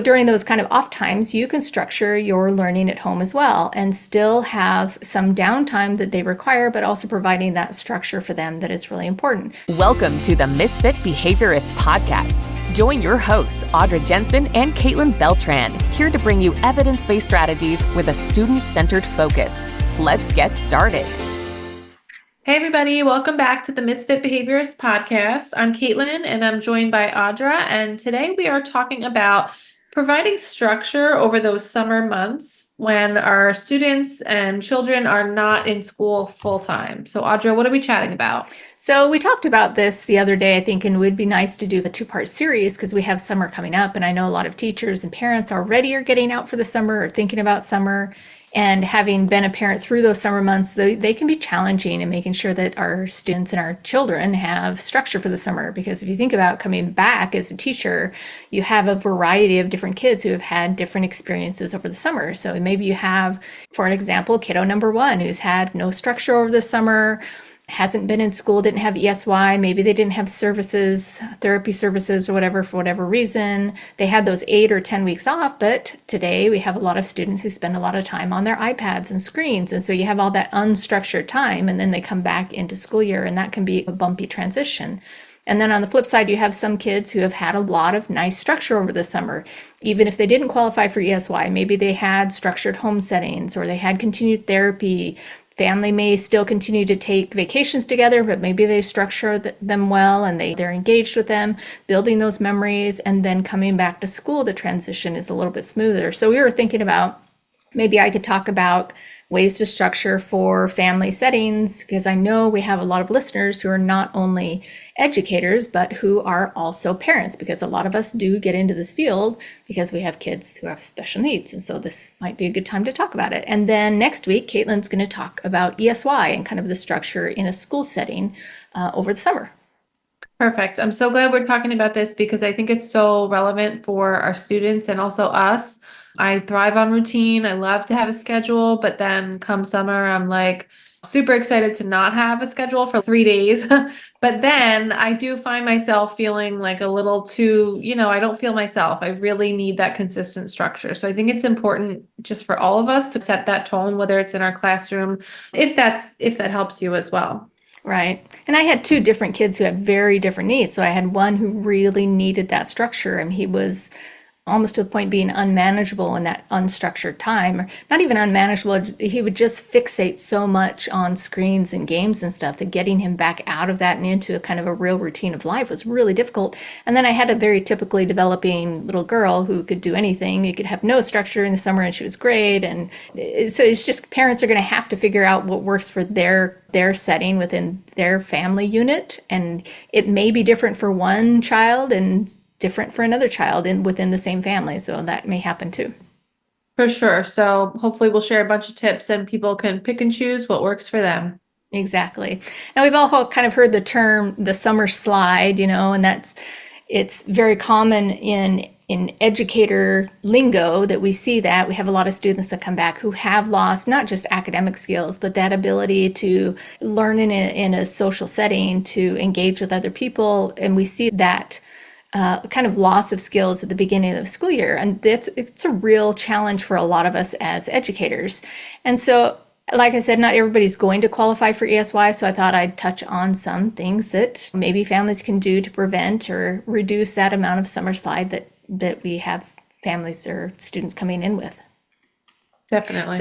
During those kind of off times, you can structure your learning at home as well and still have some downtime that they require, but also providing that structure for them that is really important. Welcome to the Misfit Behaviorists podcast. Join your hosts, Audra Jensen and Caitlin Beltran, here to bring you evidence-based strategies with a student-centered focus. Let's get started. Hey everybody, welcome back to the Misfit Behaviorists podcast. I'm Caitlin and I'm joined by Audra, and today we are talking about providing structure over those summer months when our students and children are not in school full time. So Audra, what are we chatting about? So we talked about this the other day, I think, and it would be nice to do a two-part series because we have summer coming up, and I know a lot of teachers and parents already are getting out for the summer or thinking about summer. And having been a parent through those summer months, they can be challenging in making sure that our students and our children have structure for the summer. Because if you think about coming back as a teacher, you have a variety of different kids who have had different experiences over the summer. So maybe you have, for an example, kiddo number one who's had no structure over the summer, hasn't been in school, didn't have ESY, maybe they didn't have services, therapy services or whatever, for whatever reason. They had those 8 or 10 weeks off, but today we have a lot of students who spend a lot of time on their iPads and screens. And so you have all that unstructured time, and then they come back into school year, and that can be a bumpy transition. And then on the flip side, you have some kids who have had a lot of nice structure over the summer. Even if they didn't qualify for ESY, maybe they had structured home settings or they had continued therapy. Family may still continue to take vacations together, but maybe they structure them well and they're engaged with them, building those memories, and then coming back to school, the transition is a little bit smoother. So we were thinking about, maybe I could talk about ways to structure for family settings, because I know we have a lot of listeners who are not only educators, but who are also parents, because a lot of us do get into this field because we have kids who have special needs. And so this might be a good time to talk about it. And then next week, Caitlin's going to talk about ESY and kind of the structure in a school setting over the summer. Perfect. I'm so glad we're talking about this because I think it's so relevant for our students and also us. I thrive on routine. I love to have a schedule, but then come summer, I'm like super excited to not have a schedule for 3 days. But then I do find myself feeling like a little too, I don't feel myself. I really need that consistent structure. So I think it's important just for all of us to set that tone, whether it's in our classroom, if that helps you as well. Right. And I had 2 different kids who had very different needs. So I had one who really needed that structure, and he was almost to the point being unmanageable in that unstructured time. Not even unmanageable, he would just fixate so much on screens and games and stuff that getting him back out of that and into a kind of a real routine of life was really difficult. And then I had a very typically developing little girl who could do anything. You could have no structure in the summer and she was great. And so it's just parents are going to have to figure out what works for their setting within their family unit. And it may be different for one child and different for another child within the same family. So that may happen too. For sure. So hopefully we'll share a bunch of tips and people can pick and choose what works for them. Exactly. Now we've all kind of heard the term, the summer slide, and it's very common in educator lingo that we see that. We have a lot of students that come back who have lost not just academic skills, but that ability to learn in a social setting, to engage with other people. And we see that kind of loss of skills at the beginning of the school year. And it's a real challenge for a lot of us as educators. And so, like I said, not everybody's going to qualify for ESY. So I thought I'd touch on some things that maybe families can do to prevent or reduce that amount of summer slide that we have families or students coming in with. Definitely.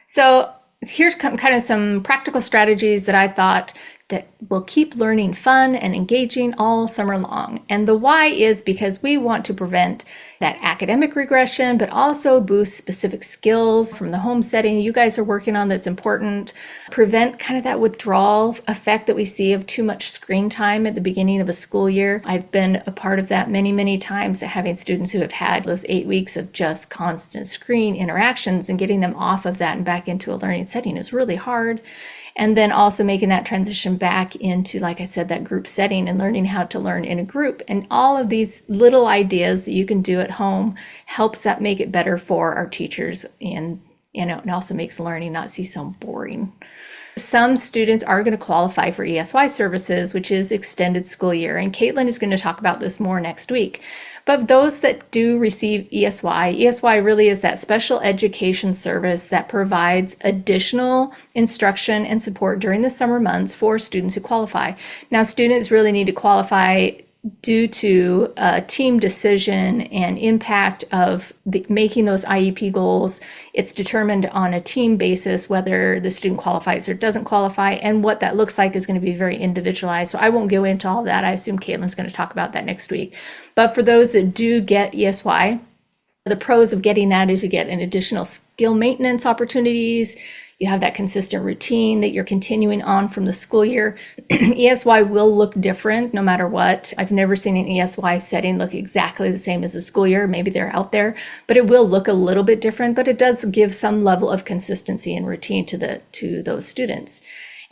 So here's kind of some practical strategies that I thought that will keep learning fun and engaging all summer long. And the why is because we want to prevent that academic regression, but also boost specific skills from the home setting you guys are working on that's important. Prevent kind of that withdrawal effect that we see of too much screen time at the beginning of a school year. I've been a part of that many, many times, having students who have had those 8 weeks of just constant screen interactions, and getting them off of that and back into a learning setting is really hard. And then also making that transition back into, like I said, that group setting and learning how to learn in a group. And all of these little ideas that you can do at home helps that make it better for our teachers, and it also makes learning not seem so boring. Some students are going to qualify for ESY services, which is extended school year. And Caitlin is going to talk about this more next week. But those that do receive ESY really is that special education service that provides additional instruction and support during the summer months for students who qualify. Now, students really need to qualify due to a team decision and impact of making those IEP goals. It's determined on a team basis whether the student qualifies or doesn't qualify, and what that looks like is going to be very individualized. So I won't go into all that. I assume Caitlin's going to talk about that next week. But for those that do get ESY, the pros of getting that is you get an additional skill maintenance opportunities. You have that consistent routine that you're continuing on from the school year. ESY will look different no matter what. I've never seen an ESY setting look exactly the same as a school year. Maybe they're out there, but it will look a little bit different, but it does give some level of consistency and routine to those students.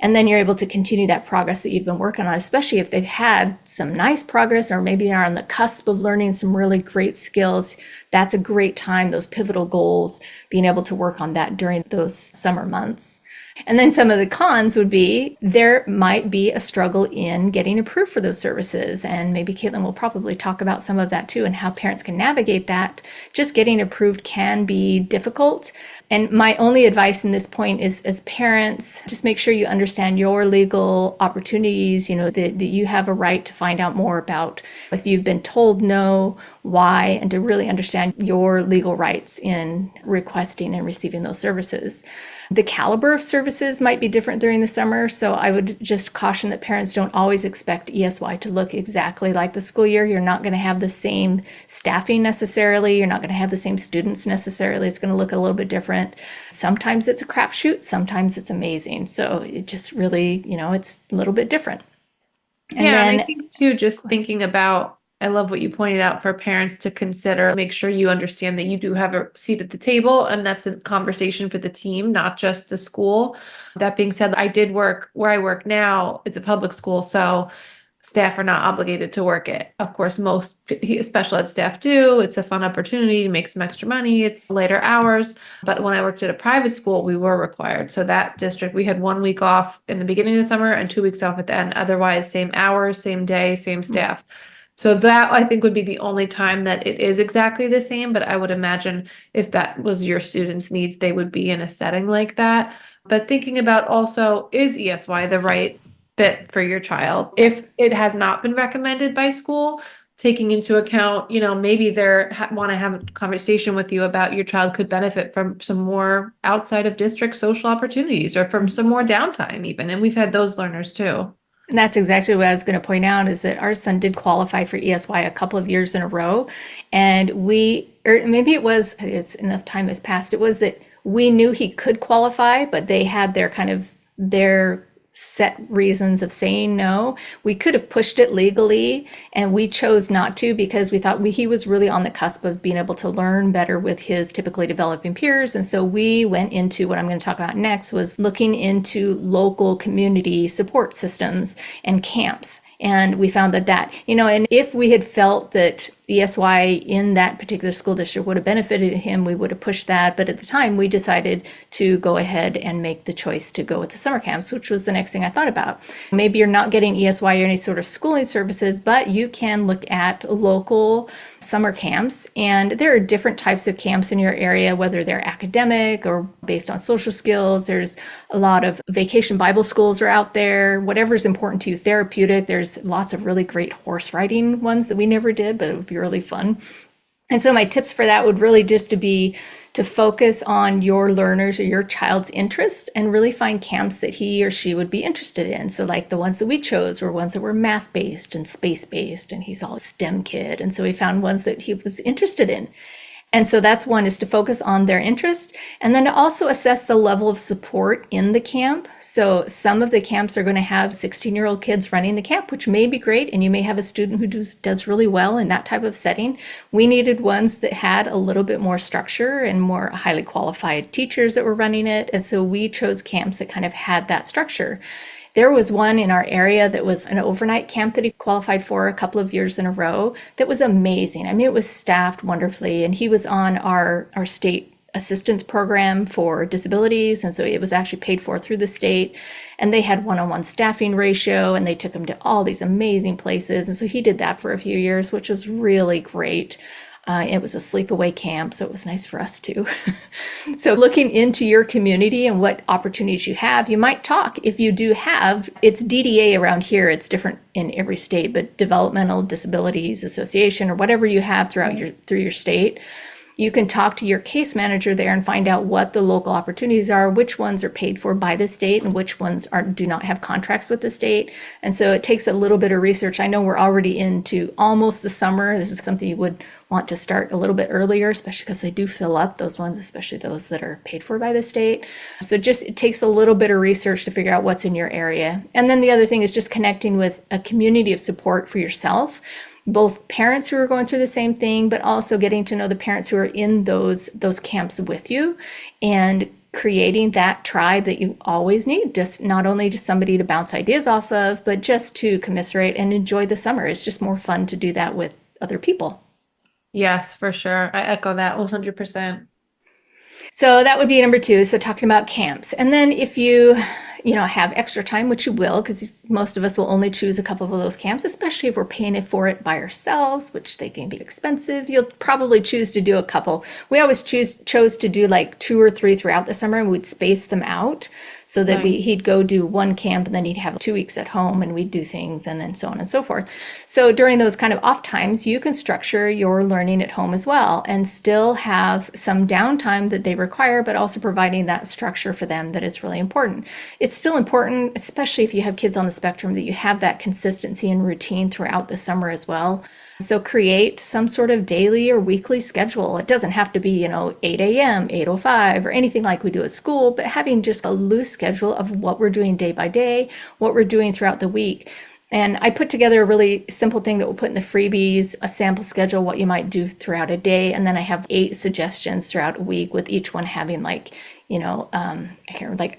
And then you're able to continue that progress that you've been working on, especially if they've had some nice progress, or maybe they're on the cusp of learning some really great skills. That's a great time, those pivotal goals, being able to work on that during those summer months. And then some of the cons would be there might be a struggle in getting approved for those services. And maybe Caitlin will probably talk about some of that too, and how parents can navigate that. Just getting approved can be difficult. And my only advice in this point is, as parents, just make sure you understand your legal opportunities, that you have a right to find out more about if you've been told no, why, and to really understand your legal rights in requesting and receiving those services. The caliber of services might be different during the summer, so I would just caution that parents don't always expect ESY to look exactly like the school year. You're not going to have the same staffing necessarily. You're not going to have the same students necessarily. It's going to look a little bit different. Sometimes it's a crapshoot, sometimes it's amazing. So it just really, it's a little bit different. And I think too, just thinking about, I love what you pointed out for parents to consider. Make sure you understand that you do have a seat at the table, and that's a conversation for the team, not just the school. That being said, I did work where I work now. It's a public school, so staff are not obligated to work it. Of course, most special ed staff do. It's a fun opportunity to make some extra money. It's later hours. But when I worked at a private school, we were required. So that district, we had 1 week off in the beginning of the summer and 2 weeks off at the end. Otherwise, same hours, same day, same staff. So that, I think, would be the only time that it is exactly the same. But I would imagine if that was your students' needs, they would be in a setting like that. But thinking about also, is ESY the right fit for your child? If it has not been recommended by school, taking into account, maybe they want to have a conversation with you about your child could benefit from some more outside of district social opportunities, or from some more downtime even. And we've had those learners too. And that's exactly what I was going to point out, is that our son did qualify for ESY a couple of years in a row. And it's enough time has passed. It was that we knew he could qualify, but they had their set reasons of saying no. We could have pushed it legally, and we chose not to because we thought he was really on the cusp of being able to learn better with his typically developing peers. And so we went into what I'm going to talk about next, was looking into local community support systems and camps. And we found that, and if we had felt that ESY in that particular school district would have benefited him, we would have pushed that. But at the time, we decided to go ahead and make the choice to go with the summer camps, which was the next thing I thought about. Maybe you're not getting ESY or any sort of schooling services, but you can look at local summer camps. And there are different types of camps in your area, whether they're academic or based on social skills. There's a lot of vacation Bible schools are out there, whatever's important to you, therapeutic. There's lots of really great horse riding ones that we never did, but it would be really fun. And so my tips for that would really just to be to focus on your learners or your child's interests and really find camps that he or she would be interested in. So like the ones that we chose were ones that were math-based and space-based, and he's all a STEM kid. And so we found ones that he was interested in. And so that's one, is to focus on their interest, and then to also assess the level of support in the camp. So some of the camps are going to have 16-year-old kids running the camp, which may be great, and you may have a student who does really well in that type of setting. We needed ones that had a little bit more structure and more highly qualified teachers that were running it, and so we chose camps that kind of had that structure. There was one in our area that was an overnight camp that he qualified for a couple of years in a row that was amazing. I mean, it was staffed wonderfully, and he was on our state assistance program for disabilities. And so it was actually paid for through the state. And they had one-on-one staffing ratio, and they took him to all these amazing places. And so he did that for a few years, which was really great. It was a sleepaway camp, so it was nice for us too. So looking into your community and what opportunities you have, you might talk. If you do have, it's DDA around here. It's different in every state, but Developmental Disabilities Association or whatever you have through your state. You can talk to your case manager there and find out what the local opportunities are, which ones are paid for by the state and which ones do not have contracts with the state. And so it takes a little bit of research. I know we're already into almost the summer. This is something you would want to start a little bit earlier, especially because they do fill up, those ones, especially those that are paid for by the state. So it takes a little bit of research to figure out what's in your area. And then the other thing is just connecting with a community of support for yourself, both parents who are going through the same thing, but also getting to know the parents who are in those camps with you, and creating that tribe that you always need, just not only just somebody to bounce ideas off of, but just to commiserate and enjoy the summer. It's just more fun to do that with other people. Yes, for sure. I echo that 100%. So that would be number 2. So talking about camps. And then if you have extra time, which you will, because most of us will only choose a couple of those camps, especially if we're paying for it by ourselves, which they can be expensive. You'll probably choose to do a couple. We always chose to do like 2 or 3 throughout the summer, and we'd space them out so that he'd go do one camp and then he'd have 2 weeks at home and we'd do things, and then so on and so forth. So during those kind of off times, you can structure your learning at home as well and still have some downtime that they require, but also providing that structure for them that is really important. It's still important, especially if you have kids on the spectrum, that you have that consistency and routine throughout the summer as well. So create some sort of daily or weekly schedule. It doesn't have to be, 8 a.m., 8:05 or anything like we do at school, but having just a loose schedule of what we're doing day by day, what we're doing throughout the week. And I put together a really simple thing that we'll put in the freebies, a sample schedule, what you might do throughout a day. And then I have 8 suggestions throughout a week, with each one having an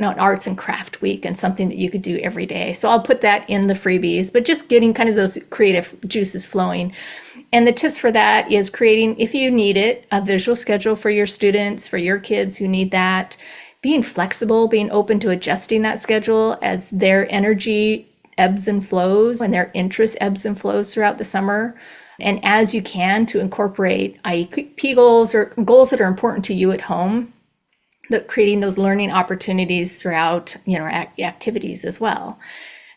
arts and craft week and something that you could do every day. So I'll put that in the freebies, but just getting kind of those creative juices flowing. And the tips for that is creating, if you need it, a visual schedule for your students, for your kids who need that. Being flexible, being open to adjusting that schedule as their energy ebbs and flows and their interest ebbs and flows throughout the summer. And as you can, to incorporate IEP goals or goals that are important to you at home, that creating those learning opportunities throughout, activities as well.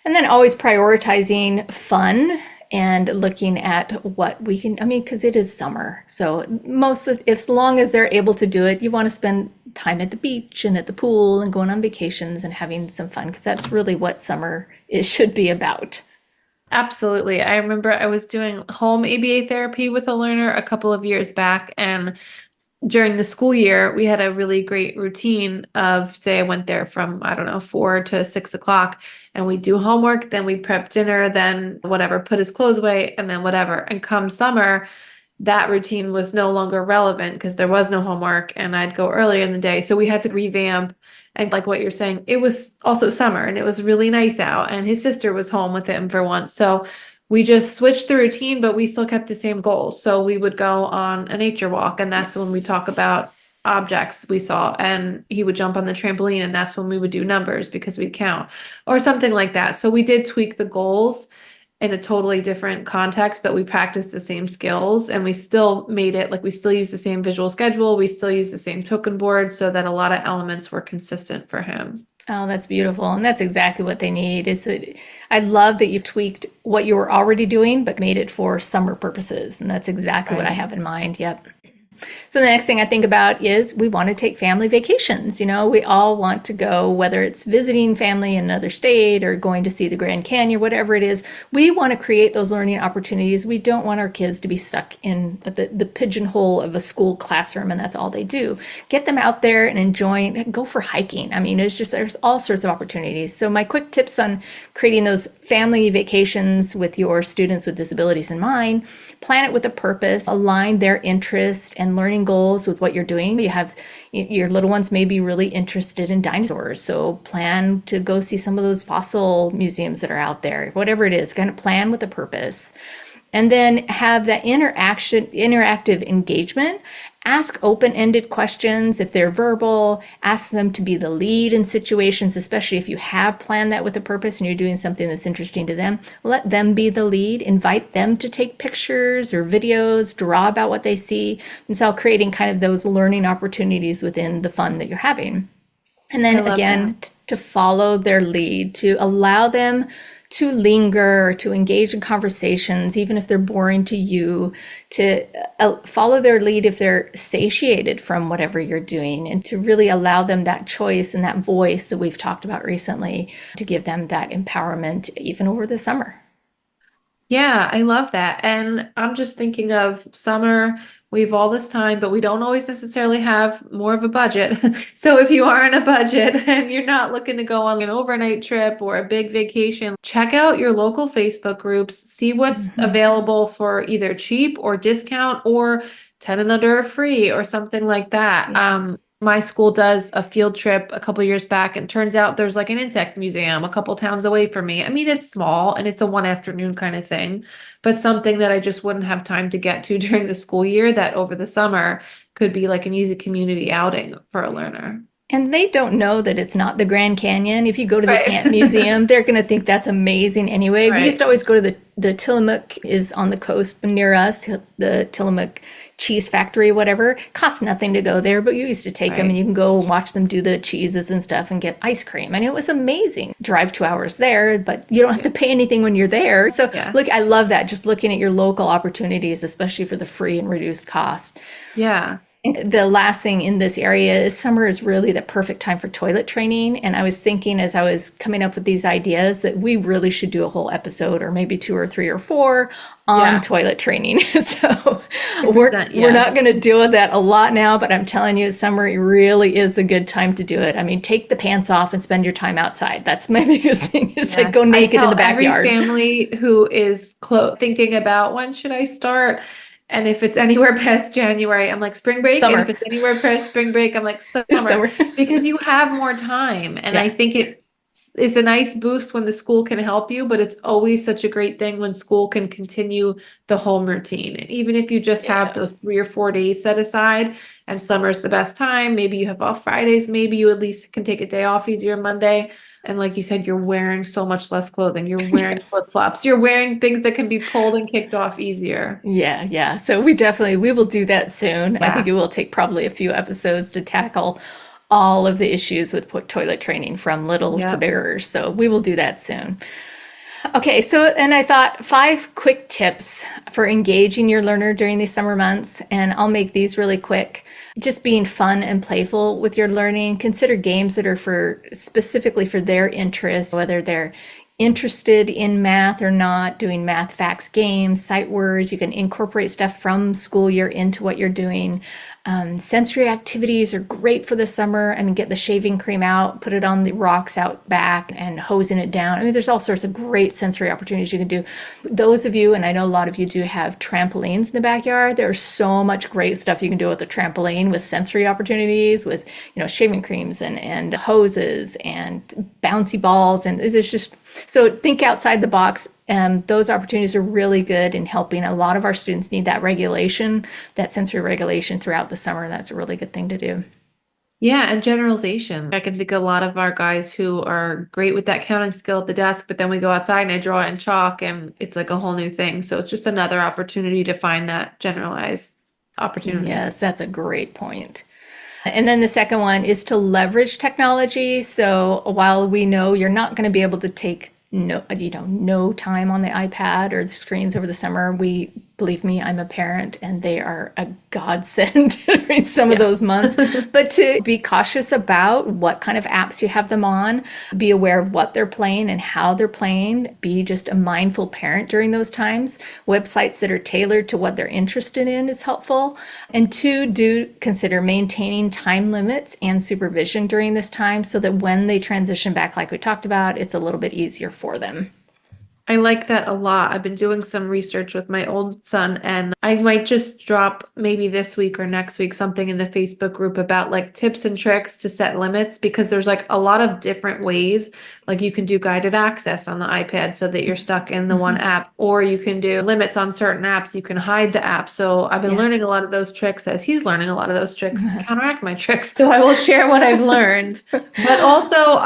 And then always prioritizing fun and looking at what we can, because it is summer. So as long as they're able to do it, you want to spend time at the beach and at the pool and going on vacations and having some fun, because that's really what summer should be about. Absolutely. I remember I was doing home ABA therapy with a learner a couple of years back, and during the school year, we had a really great routine of, say, I went there from, 4 to 6 o'clock, and we'd do homework, then we'd prep dinner, then whatever, put his clothes away, and then whatever. And come summer, that routine was no longer relevant because there was no homework, and I'd go earlier in the day. So we had to revamp. And like what you're saying, it was also summer and it was really nice out, and his sister was home with him for once. So we just switched the routine, but we still kept the same goals. So we would go on a nature walk, and that's when we talk about objects we saw, and he would jump on the trampoline, and that's when we would do numbers because we'd count or something like that. So we did tweak the goals in a totally different context, but we practiced the same skills, and we still made it like we still use the same visual schedule. We still use the same token board so that a lot of elements were consistent for him. Oh, that's beautiful. And that's exactly what they need. I love that you tweaked what you were already doing, but made it for summer purposes. And that's exactly what I have in mind. Yep. So the next thing I think about is we want to take family vacations. We all want to go, whether it's visiting family in another state or going to see the Grand Canyon, whatever it is. We want to create those learning opportunities. We don't want our kids to be stuck in the pigeonhole of a school classroom and that's all they do. Get them out there and enjoying, go for hiking. There's all sorts of opportunities. So my quick tips on creating those family vacations with your students with disabilities in mind: plan it with a purpose, align their interests and learning goals with what you're doing. You have your little ones may be really interested in dinosaurs, so plan to go see some of those fossil museums that are out there. Whatever it is, kind of plan with a purpose. And then have that interactive engagement. Ask open-ended questions if they're verbal. Ask them to be the lead in situations, especially if you have planned that with a purpose and you're doing something that's interesting to them. Let them be the lead. Invite them to take pictures or videos, draw about what they see, and so creating kind of those learning opportunities within the fun that you're having. And I then love again, that. to follow their lead, to allow them to linger, to engage in conversations, even if they're boring to you, to follow their lead if they're satiated from whatever you're doing, and to really allow them that choice and that voice that we've talked about recently, to give them that empowerment even over the summer. Yeah, I love that. And I'm just thinking of summer, we have all this time, but we don't always necessarily have more of a budget. So if you are in a budget and you're not looking to go on an overnight trip or a big vacation, check out your local Facebook groups, see what's Mm-hmm. available for either cheap or discount or 10 and under are free or something like that. Yeah. My school does a field trip a couple years back, and turns out there's like an insect museum a couple towns away from me. I mean, it's small and it's a one afternoon kind of thing, but something that I just wouldn't have time to get to during the school year that over the summer could be like an easy community outing for a learner. And they don't know that it's not the Grand Canyon. If you go to the Right. Ant Museum, they're going to think that's amazing anyway. We used Right. to always go to the Tillamook is on the coast near us, the Tillamook cheese factory, whatever. Costs nothing to go there, but you used to take them and Right. you can go watch them do the cheeses and stuff and get ice cream. And it was amazing. Drive 2 hours there, but you don't have to pay anything when you're there. So Yeah. look, I love that. Just looking at your local opportunities, especially for the free and reduced cost. Yeah. The last thing in this area is summer is really the perfect time for toilet training. And I was thinking as I was coming up with these ideas that we really should do a whole episode or maybe 2 or 3 or 4 on Yeah. toilet training. So we're 100%, we're not yes. going to do that a lot now, but I'm telling you, summer really is a good time to do it. I mean, take the pants off and spend your time outside. That's my biggest thing is like Yes. go I naked in tell the backyard. every family who is thinking about when should I start, and if it's anywhere past January, I'm like spring break, and if Summer. it's anywhere past spring break, I'm like summer, Summer. because you have more time, and I Yeah. think it is a nice boost when the school can help you, but it's always such a great thing when school can continue the home routine. And even if you just have Yeah. those 3 or 4 days set aside, and summer's the best time, maybe you have off Fridays, maybe you at least can take a day off easier Monday. And like you said, you're wearing so much less clothing. You're wearing Yes. flip-flops. You're wearing things that can be pulled and kicked off easier. Yeah, yeah. So we will do that soon. I think it will Yes. take probably a few episodes to tackle all of the issues with toilet training from littles to Yep. biggers. So we will do that soon. Okay, so and I thought 5 quick tips for engaging your learner during these summer months, and I'll make these really quick. Just being fun and playful with your learning. Consider games that are for specifically for their interests, whether they're interested in math or not, doing math facts games, sight words. You can incorporate stuff from school year into what you're doing. Sensory activities are great for the summer. I mean, get the shaving cream out, put it on the rocks out back and hosing it down. I mean, there's all sorts of great sensory opportunities you can do. Those of you, and I know a lot of you do have trampolines in the backyard. There's so much great stuff you can do with the trampoline with sensory opportunities, with, shaving creams and hoses and bouncy balls. And it's just, so think outside the box. Those opportunities are really good in helping. A lot of our students need that regulation, that sensory regulation throughout the summer. That's a really good thing to do. Yeah, and generalization. I can think of a lot of our guys who are great with that counting skill at the desk, but then we go outside and I draw it in chalk and it's like a whole new thing. So it's just another opportunity to find that generalized opportunity. Yes, that's a great point. And then the second one is to leverage technology. So while we know you're not going to be able to take no time on the iPad or the screens over the summer, believe me, I'm a parent and they are a godsend during some of those months. But to be cautious about what kind of apps you have them on, be aware of what they're playing and how they're playing, be just a mindful parent during those times. Websites that are tailored to what they're interested in is helpful. And 2, do consider maintaining time limits and supervision during this time so that when they transition back, like we talked about, it's a little bit easier for them. I like that a lot. I've been doing some research with my old son, and I might just drop maybe this week or next week something in the Facebook group about like tips and tricks to set limits because there's like a lot of different ways. Like you can do guided access on the iPad so that you're stuck in the one Mhm. app, or you can do limits on certain apps. You can hide the app. So I've been learning Yes. a lot of those tricks as he's learning a lot of those tricks to counteract my tricks. So I will share what I've learned. But also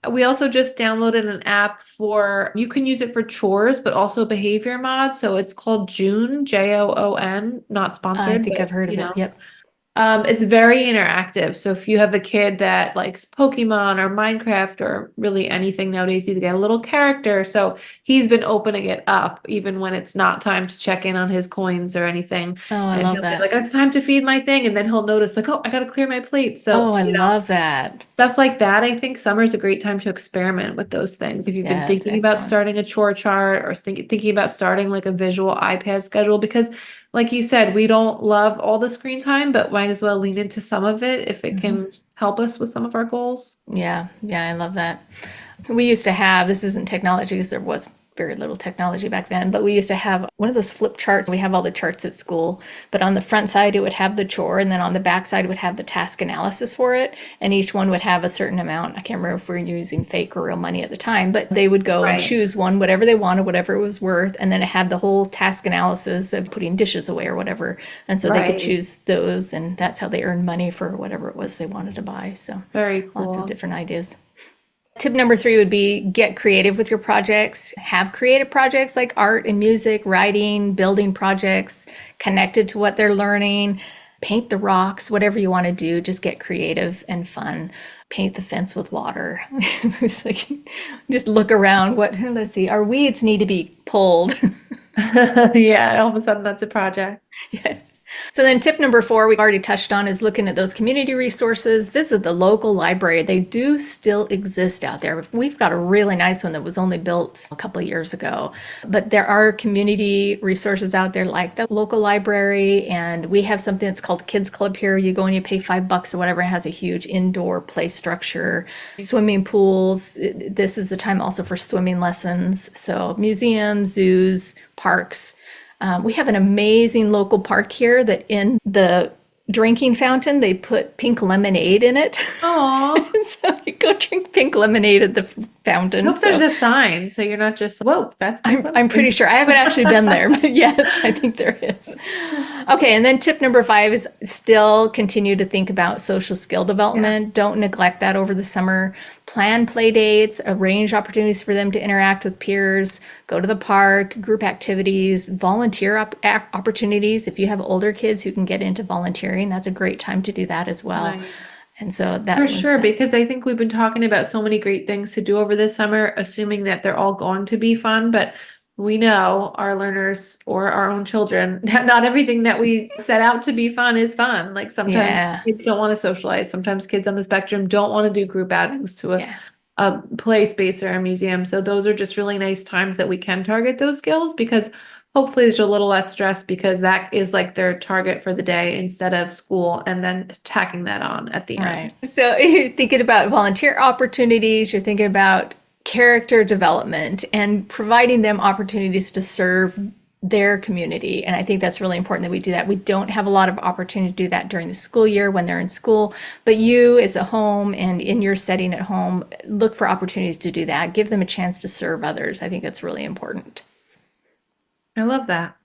we also just downloaded an app for you can use it for chores, but also behavior mod. So it's called June, Joon, not I sponsored, think I've but heard of it. Yep. it's very interactive. So if you have a kid that likes Pokemon or Minecraft or really anything nowadays, you get a little character. So he's been opening it up even when it's not time to check in on his coins or anything. Oh, I And love he'll be that. like, it's time to feed my thing. And then he'll notice like, oh, I gotta clear my plate. So, Oh, I love that. stuff like that. I think summer's a great time to experiment with those things. If you've been Yeah, it's thinking about excellent. starting a chore chart or thinking about starting like a visual iPad schedule, because like you said, we don't love all the screen time, but might as well lean into some of it if it Mhm. can help us with some of our goals. Yeah, yeah, I love that. We used to have, this isn't technology because there was very little technology back then, but we used to have one of those flip charts. We have all the charts at school, but on the front side it would have the chore, and then on the back side it would have the task analysis for it, and each one would have a certain amount. I can't remember if we were using fake or real money at the time, but they would go and Right. choose one, whatever they wanted, whatever it was worth, and then it had the whole task analysis of putting dishes away or whatever, and so they could Right. choose those, and that's how they earned money for whatever it was they wanted to buy. So Very lots of cool. different ideas. Tip number three would be get creative with your projects. Have creative projects like art and music, writing, building projects connected to what they're learning. Paint the rocks, whatever you want to do, just get creative and fun. Paint the fence with water. It's like, just look around. Let's see, our weeds need to be pulled. Yeah, all of a sudden that's a project. So then tip number four, we already touched on, is looking at those community resources. Visit the local library. They do still exist out there. We've got a really nice one that was only built a couple of years ago, but there are community resources out there like the local library. And we have something that's called Kids Club here. You go and you pay $5 or whatever. It has a huge indoor play structure, swimming pools. This is the time also for swimming lessons. So museums, zoos, parks. We have an amazing local park here that in the drinking fountain, they put pink lemonade in it. Oh, So you go drink pink lemonade at the I fountain. hope there's So a sign so you're not just, whoa, that's pink I'm pretty lemonade. sure. I haven't actually been there, but yes, I think there is. Okay, and then tip number five is still continue to think about social skill Yeah. development. Don't neglect that over the summer. Plan play dates, arrange opportunities for them to interact with peers, go to the park, group activities, volunteer opportunities. If you have older kids who can get into volunteering, that's a great time to do that as well. Nice. And so For that was, sure, because I think we've been talking about so many great things to do over this summer, assuming that they're all going to be fun, but we know our learners or our own children that not everything that we set out to be fun is fun. Like sometimes yeah, kids don't want to socialize. Sometimes kids on the spectrum don't want to do group outings to yeah. a play space or a museum. So those are just really nice times that we can target those skills because hopefully there's a little less stress because that is like their target for the day instead of school and then tacking that on at the Right. end. So you're thinking about volunteer opportunities, you're thinking about character development and providing them opportunities to serve their community. And I think that's really important that we do that. We don't have a lot of opportunity to do that during the school year when they're in school, but you as a home and in your setting at home, look for opportunities to do that. Give them a chance to serve others. I think that's really important. I love that.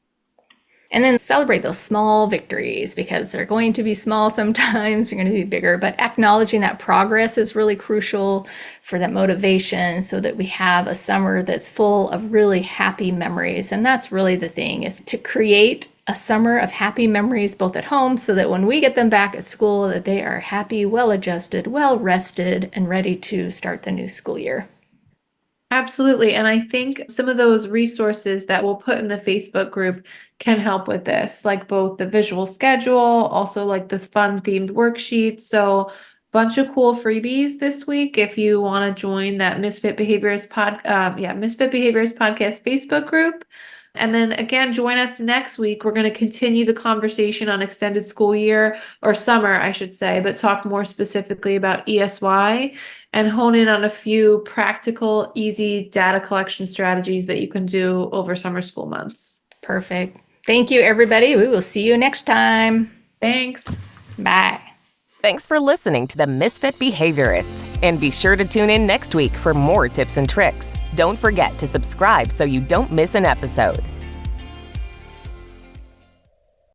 And then celebrate those small victories because they're going to be small sometimes, they're going to be bigger, but acknowledging that progress is really crucial for that motivation so that we have a summer that's full of really happy memories. And that's really the thing, is to create a summer of happy memories both at home so that when we get them back at school that they are happy, well adjusted, well rested, and ready to start the new school year. Absolutely. And I think some of those resources that we'll put in the Facebook group can help with this, like both the visual schedule, also like this fun themed worksheet. So bunch of cool freebies this week if you want to join that Misfit Behaviors Podcast Facebook group. And then again, join us next week. We're going to continue the conversation on extended school year, or summer, I should say, but talk more specifically about ESY and hone in on a few practical, easy data collection strategies that you can do over summer school months. Perfect. Thank you, everybody. We will see you next time. Thanks. Bye. Thanks for listening to the Misfit Behaviorists, and be sure to tune in next week for more tips and tricks. Don't forget to subscribe so you don't miss an episode.